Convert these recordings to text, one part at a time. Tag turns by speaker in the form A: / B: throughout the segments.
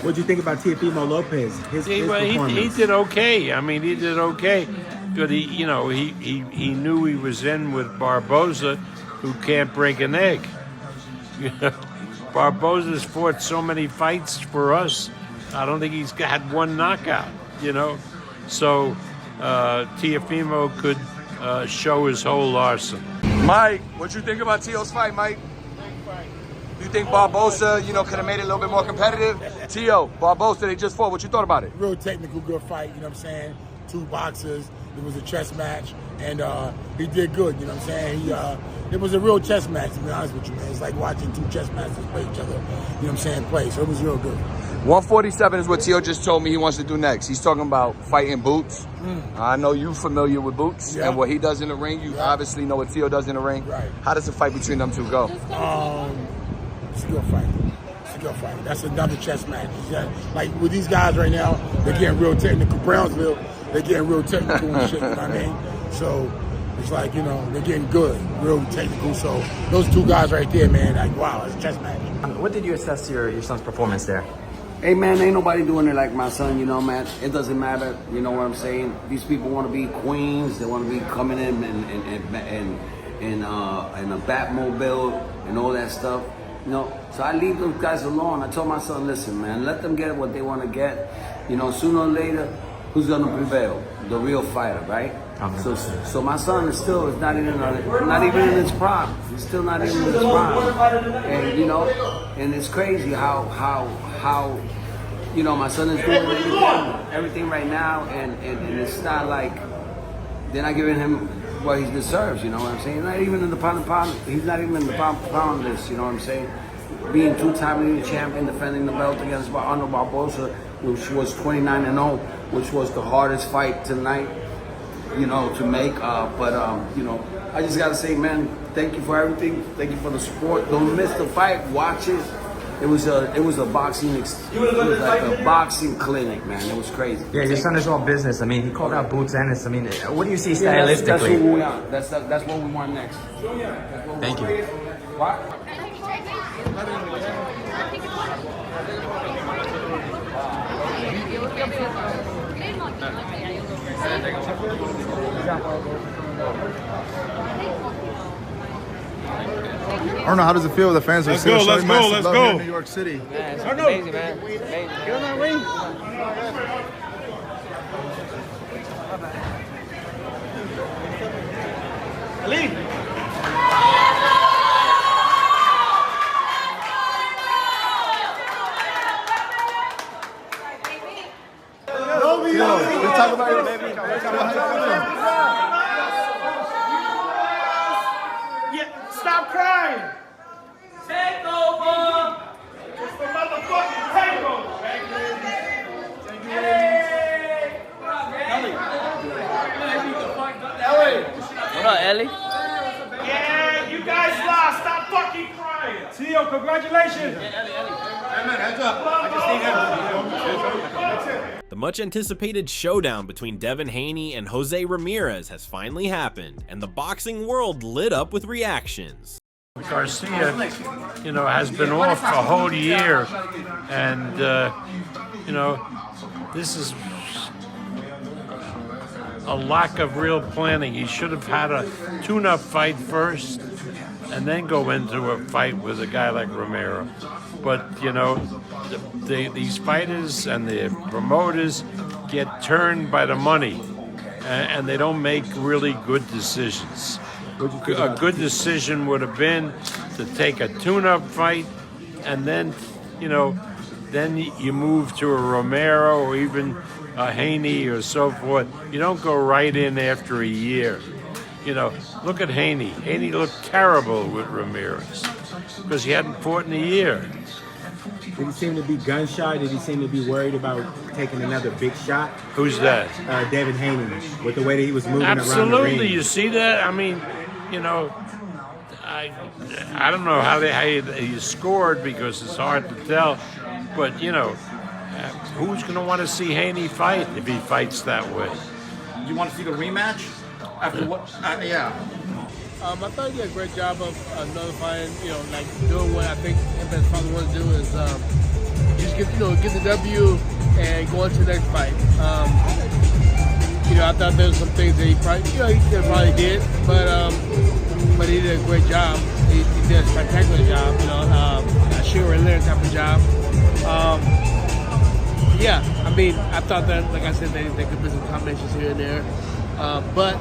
A: What do you think about Teofimo Lopez? His performance?
B: He did okay. I mean, he did okay. But he knew he was in with Barboza, who can't break an egg. Barboza's fought so many fights for us. I don't think he's had one knockout. So Teofimo could show his whole arsenal.
C: Mike, what you think about Teo's fight, Mike? You think Barboza, could have made it a little bit more competitive? Teo, Barboza, they just fought. What you thought about it?
D: Real technical, good fight, you know what I'm saying? Two boxers. It was a chess match, and he did good, you know what I'm saying? It was a real chess match, to be honest with you, man. It's like watching two chess masters play each other, you know what I'm saying, play. So it was real good.
C: 147 is what Teo just told me he wants to do next. He's talking about fighting Boots. I know you're familiar with Boots and what he does in the ring. You obviously know what Teo does in the ring.
D: Right.
C: How does the fight between them two go?
D: It's a good fight. It's a good fight. That's another chess match. Like with these guys right now, they're getting real technical. Brownsville, they're getting real technical and shit, you know what I mean? So it's like, they're getting good, real technical. So those two guys right there, man, like, wow, it's a chess match.
E: What did you assess your son's performance there?
F: Hey, man, ain't nobody doing it like my son, man. It doesn't matter, you know what I'm saying? These people want to be queens. They want to be coming in in a Batmobile and all that stuff. So I leave those guys alone. I told my son, listen, man, let them get what they want to get. Sooner or later, who's going to prevail? The real fighter, right? So my son is not even in his prime. He's still not even in his prime. And and it's crazy how my son is doing everything right now, and it's not like they're not giving him what he deserves. You know what I'm saying? Not even in the pound. He's not even in the pound list. You know what I'm saying? Being two-time league champion, defending the belt against Arnold Barboza, which was 29-0, which was the hardest fight tonight, to make. I just gotta say, man, thank you for everything. Thank you for the support. Don't miss the fight. Watch it. It was a boxing. It was like a boxing clinic, man. It was crazy.
E: Yeah, your son is all business. I mean, he called out Boots Ennis. I mean, what do you see stylistically?
F: That's what we want. That's what we want next.
E: Thank you.
F: What?
G: Arnold, how does it feel? The fans are still showing massive love here in New York City.
H: Man, it's amazing, man. It's amazing. Get on that ring.
B: Ali.
G: Let's talk about your baby.
B: Stop crying! Take over! It's the motherfucking takeover, baby! Hey!
H: What up, Ellie?
B: Yeah, you guys lost. Stop fucking crying. Teo, congratulations.
I: The much anticipated showdown between Devin Haney and Jose Ramirez has finally happened, and the boxing world lit up with reactions.
B: Garcia, has been off a whole year, and this is a lack of real planning. He should have had a tune-up fight first, and then go into a fight with a guy like Romero. But these fighters and the promoters get turned by the money, and they don't make really good decisions. A good decision would have been to take a tune-up fight, and then you move to a Romero or even a Haney or so forth. You don't go right in after a year. Look at Haney. Haney looked terrible with Ramirez because he hadn't fought in a year.
A: Did he seem to be gun shy? Did he seem to be worried about taking another big shot?
B: Who's that?
A: Devin Haney, with the way that he was moving around the ring.
B: Absolutely. You see that? I mean, I don't know how he scored because it's hard to tell. But, who's going to want to see Haney fight if he fights that way?
G: You want to see the rematch? After what? Yeah.
J: I thought he did a great job of notifying, doing what I think Impact's probably want to do is, just get the W and go on to the next fight. I thought there was some things that he probably did, but he did a great job. He did a spectacular job. A Sugar and Leonard type of job. Yeah, I mean, I thought that, like I said, they could put some combinations here and there, but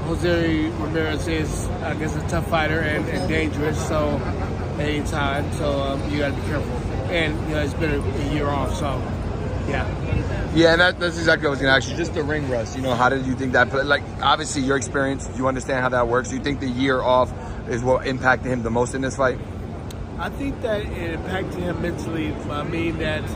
J: Jose Ramirez is, I guess, a tough fighter and dangerous. So at any time, so you got to be careful. And it's been a year off, so yeah.
C: Yeah, and that's exactly what I was going to ask you. Just the ring rust, how did you think that played? Like, obviously, your experience, you understand how that works. Do you think the year off is what impacted him the most in this fight?
J: I think that it impacted him mentally. I mean, I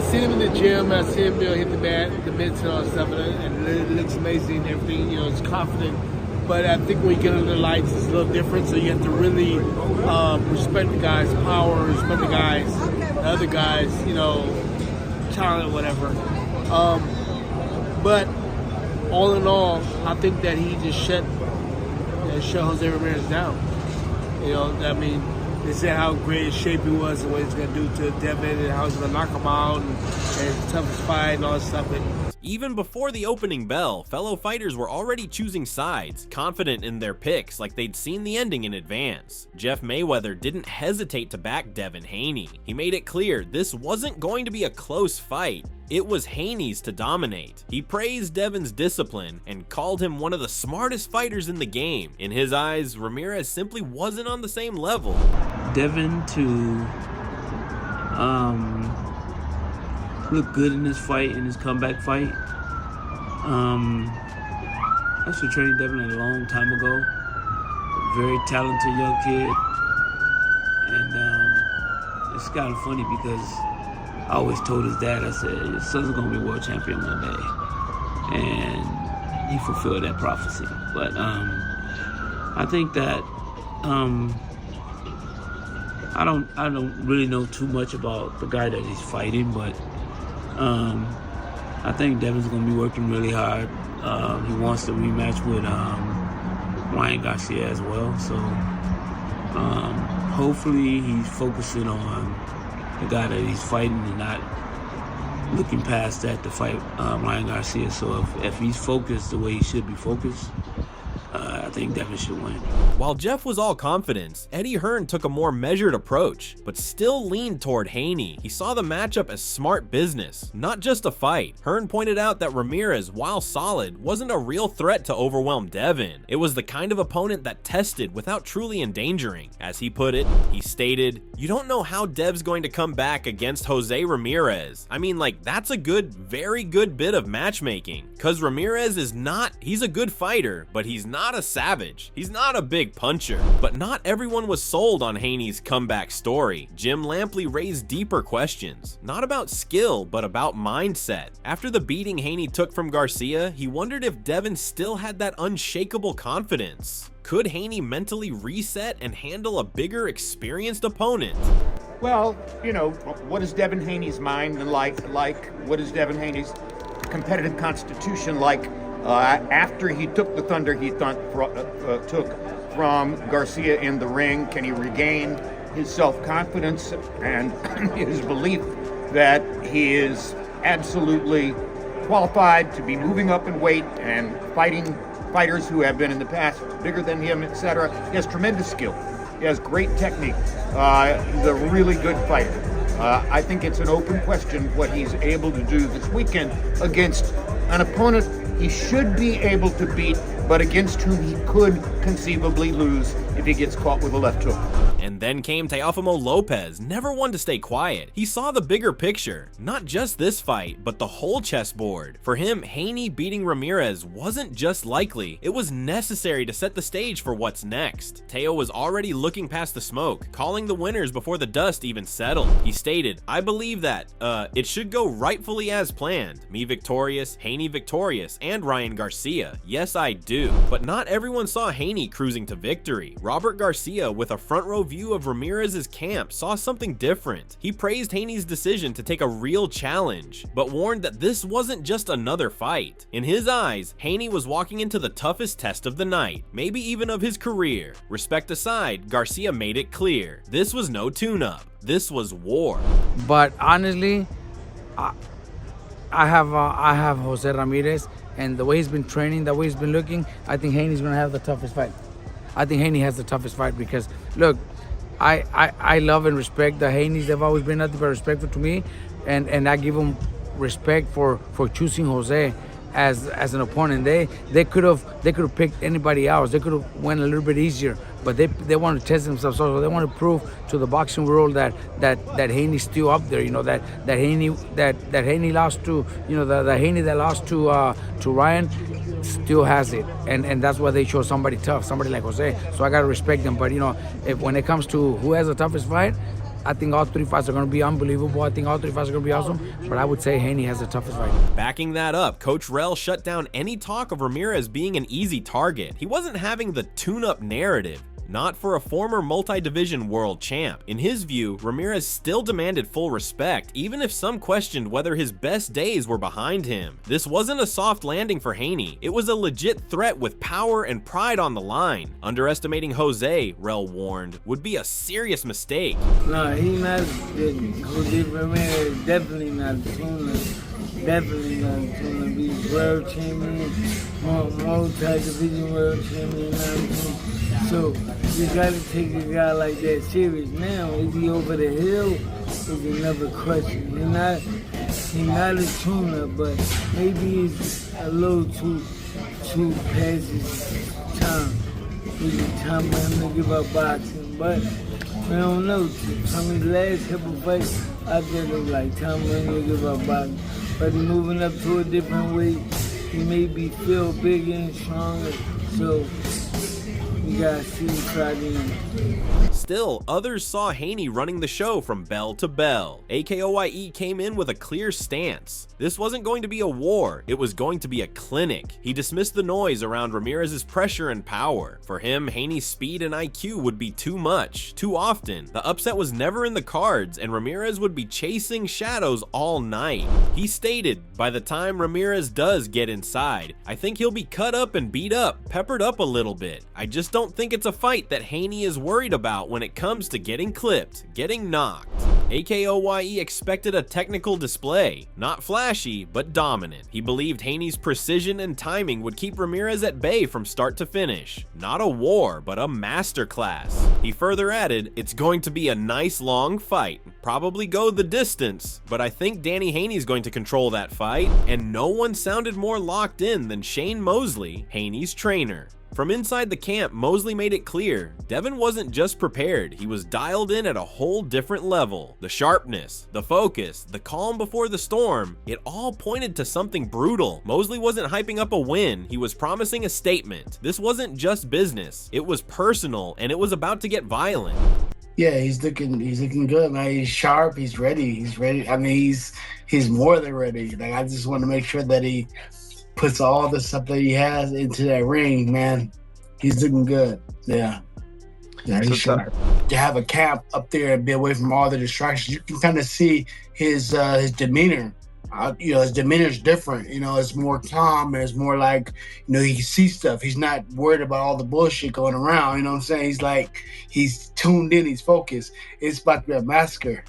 J: see him in the gym, I see him hit the mat, the mitts and all that stuff, and it looks amazing and everything, it's confident. But I think when you get under the lights, it's a little different, so you have to really respect the guy's power, respect the other guys, talent, whatever. But all in all, I think that he just shut Jose Ramirez down. I mean, they said how great shape he was and what he's going to do to Devin and how he's going to knock him out and toughest fight and all that stuff.
I: Even before the opening bell, fellow fighters were already choosing sides, confident in their picks like they'd seen the ending in advance. Jeff Mayweather didn't hesitate to back Devin Haney. He made it clear this wasn't going to be a close fight. It was Haney's to dominate. He praised Devin's discipline and called him one of the smartest fighters in the game. In his eyes, Ramirez simply wasn't on the same level.
K: Devin to look good in this fight, in his comeback fight. I should train Devin a long time ago. Very talented young kid. And it's kind of funny because I always told his dad, I said, your son's going to be world champion one day. And he fulfilled that prophecy. But I think that I don't really know too much about the guy that he's fighting, but I think Devin's going to be working really hard. He wants to rematch with Ryan Garcia as well. So hopefully he's focusing on the guy that he's fighting and not looking past that to fight Ryan Garcia. So if he's focused the way he should be focused, I think Devin should win.
I: While Jeff was all confidence, Eddie Hearn took a more measured approach, but still leaned toward Haney. He saw the matchup as smart business, not just a fight. Hearn pointed out that Ramirez, while solid, wasn't a real threat to overwhelm Devin. It was the kind of opponent that tested without truly endangering. As he put it, he stated, "You don't know how Dev's going to come back against Jose Ramirez. I mean, like, that's a very good bit of matchmaking. Cause Ramirez he's a good fighter, but he's not a savage. He's not a big puncher." But not everyone was sold on Haney's comeback story. Jim Lampley raised deeper questions, not about skill, but about mindset. After the beating Haney took from Garcia, he wondered if Devin still had that unshakable confidence. Could Haney mentally reset and handle a bigger, experienced opponent?
L: Well, what is Devin Haney's mind like? What is Devin Haney's competitive constitution like? After he took the thunder he took from Garcia in the ring, can he regain his self-confidence and his belief that he is absolutely qualified to be moving up in weight and fighting fighters who have been in the past bigger than him, etc. He has tremendous skill. He has great technique. He's a really good fighter. I think it's an open question what he's able to do this weekend against an opponent he should be able to beat, but against whom he could conceivably lose if he gets caught with a left hook.
I: And then came Teofimo Lopez, never one to stay quiet. He saw the bigger picture, not just this fight, but the whole chessboard. For him, Haney beating Ramirez wasn't just likely, it was necessary to set the stage for what's next. Teo was already looking past the smoke, calling the winners before the dust even settled. He stated, "I believe that, it should go rightfully as planned. Me victorious, Haney victorious, and Ryan Garcia. Yes, I do." But not everyone saw Haney cruising to victory. Robert Garcia, with a front row view view of Ramirez's camp saw something different. He praised Haney's decision to take a real challenge, but warned that this wasn't just another fight. In his eyes, Haney was walking into the toughest test of the night, maybe even of his career. Respect aside, Garcia made it clear. This was no tune-up. This was war.
M: But honestly, I have Jose Ramirez, and the way he's been training, the way he's been looking, I think Haney's gonna have the toughest fight. I think Haney has the toughest fight because, look, I love and respect the Haneys. They've always been nothing but respectful to me, and I give them respect for choosing Jose as an opponent. They could have picked anybody else. They could have went a little bit easier, but they want to test themselves. So they want to prove to the boxing world that Haney's still up there. You know, that Haney lost to, you know, the Haney that lost to Ryan still has it, and that's why they chose somebody tough, somebody like Jose. So I gotta respect them. But you know, when it comes to who has the toughest fight, I think all 3 fights are going to be unbelievable. I think all 3 fights are going to be awesome, but I would say Haney has the toughest fight.
I: Backing that up, Coach Rell shut down any talk of Ramirez being an easy target. He wasn't having the tune-up narrative. Not for a former multi-division world champ. In his view, Ramirez still demanded full respect, even if some questioned whether his best days were behind him. This wasn't a soft landing for Haney. It was a legit threat with power and pride on the line. Underestimating Jose, Rell warned, would be a serious mistake.
M: No, he's not Jose Ramirez, definitely not tuna. Definitely not tuna. He's world champion, multi-division world champion. So you gotta take a guy like that serious. Now, is he over the hill? Is another question. He's not a tuna, but maybe he's a little too past his time. Maybe time for him to give up boxing, but I don't know. From his last couple fights, I feel like time for him to give up boxing. But he's moving up to a different weight. He maybe feel bigger and stronger. So you gotta see Friday.
I: Still, others saw Haney running the show from bell to bell. AKOYE came in with a clear stance. This wasn't going to be a war, it was going to be a clinic. He dismissed the noise around Ramirez's pressure and power. For him, Haney's speed and IQ would be too much, too often. The upset was never in the cards, and Ramirez would be chasing shadows all night. He stated, by the time Ramirez does get inside, I think he'll be cut up and beat up, peppered up a little bit. I just don't think it's a fight that Haney is worried about when it comes to getting clipped, getting knocked. AKOYE expected a technical display, not flashy, but dominant. He believed Haney's precision and timing would keep Ramirez at bay from start to finish. Not a war, but a masterclass. He further added, it's going to be a nice long fight, probably go the distance, but I think Danny Haney's going to control that fight, and no one sounded more locked in than Shane Mosley, Haney's trainer. From inside the camp, Mosley made it clear, Devin wasn't just prepared, he was dialed in at a whole different level. The sharpness, the focus, the calm before the storm, it all pointed to something brutal. Mosley wasn't hyping up a win, he was promising a statement. This wasn't just business, it was personal, and it was about to get violent.
D: Yeah, he's looking good, man. He's sharp, he's ready. I mean, he's more than ready. Like, I just want to make sure that he puts all the stuff that he has into that ring, man. He's looking good. Yeah, he's sharp. To have a camp up there and be away from all the distractions, you can kind of see his demeanor. His demeanor is different. It's more calm and it's more like, he can see stuff. He's not worried about all the bullshit going around. You know what I'm saying? He's tuned in. He's focused. It's about to be a massacre.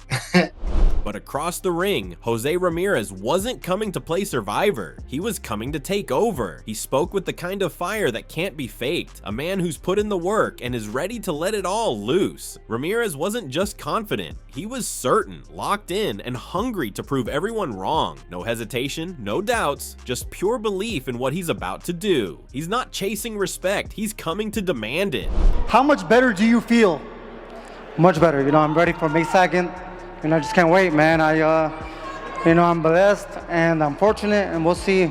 I: But across the ring, Jose Ramirez wasn't coming to play survivor. He was coming to take over. He spoke with the kind of fire that can't be faked. A man who's put in the work and is ready to let it all loose. Ramirez wasn't just confident. He was certain, locked in, and hungry to prove everyone wrong. No hesitation, no doubts, just pure belief in what he's about to do. He's not chasing respect. He's coming to demand it.
N: How much better do you feel? Much better. I'm ready for May 2nd. I just can't wait, man. I'm blessed and I'm fortunate, and we'll see.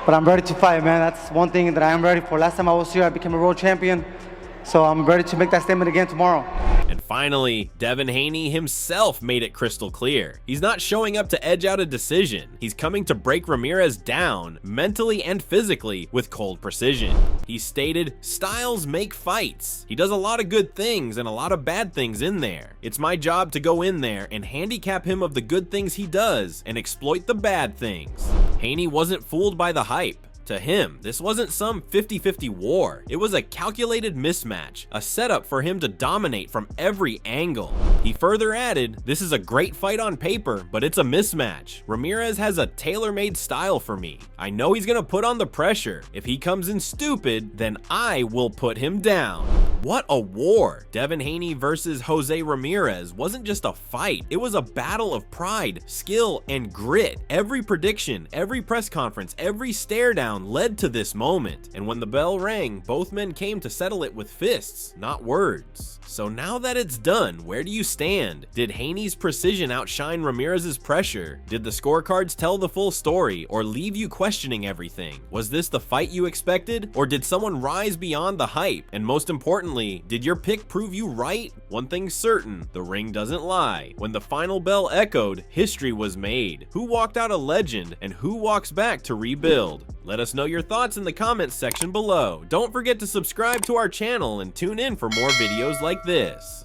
N: But I'm ready to fight, man. That's one thing that I am ready for. Last time I was here, I became a world champion. So I'm ready to make that statement again tomorrow.
I: And finally, Devin Haney himself made it crystal clear. He's not showing up to edge out a decision. He's coming to break Ramirez down, mentally and physically, with cold precision. He stated, "Styles make fights. He does a lot of good things and a lot of bad things in there. It's my job to go in there and handicap him of the good things he does and exploit the bad things." Haney wasn't fooled by the hype. To him, this wasn't some 50-50 war. It was a calculated mismatch, a setup for him to dominate from every angle. He further added, "This is a great fight on paper, but it's a mismatch. Ramirez has a tailor-made style for me. I know he's gonna put on the pressure. If he comes in stupid, then I will put him down." What a war! Devin Haney versus Jose Ramirez wasn't just a fight, it was a battle of pride, skill, and grit. Every prediction, every press conference, every stare down led to this moment, and when the bell rang, both men came to settle it with fists, not words. So now that it's done, where do you stand? Did Haney's precision outshine Ramirez's pressure? Did the scorecards tell the full story, or leave you questioning everything? Was this the fight you expected, or did someone rise beyond the hype? And most importantly, did your pick prove you right? One thing's certain, the ring doesn't lie. When the final bell echoed, history was made. Who walked out a legend, and who walks back to rebuild? Let us know your thoughts in the comments section below. Don't forget to subscribe to our channel and tune in for more videos like this.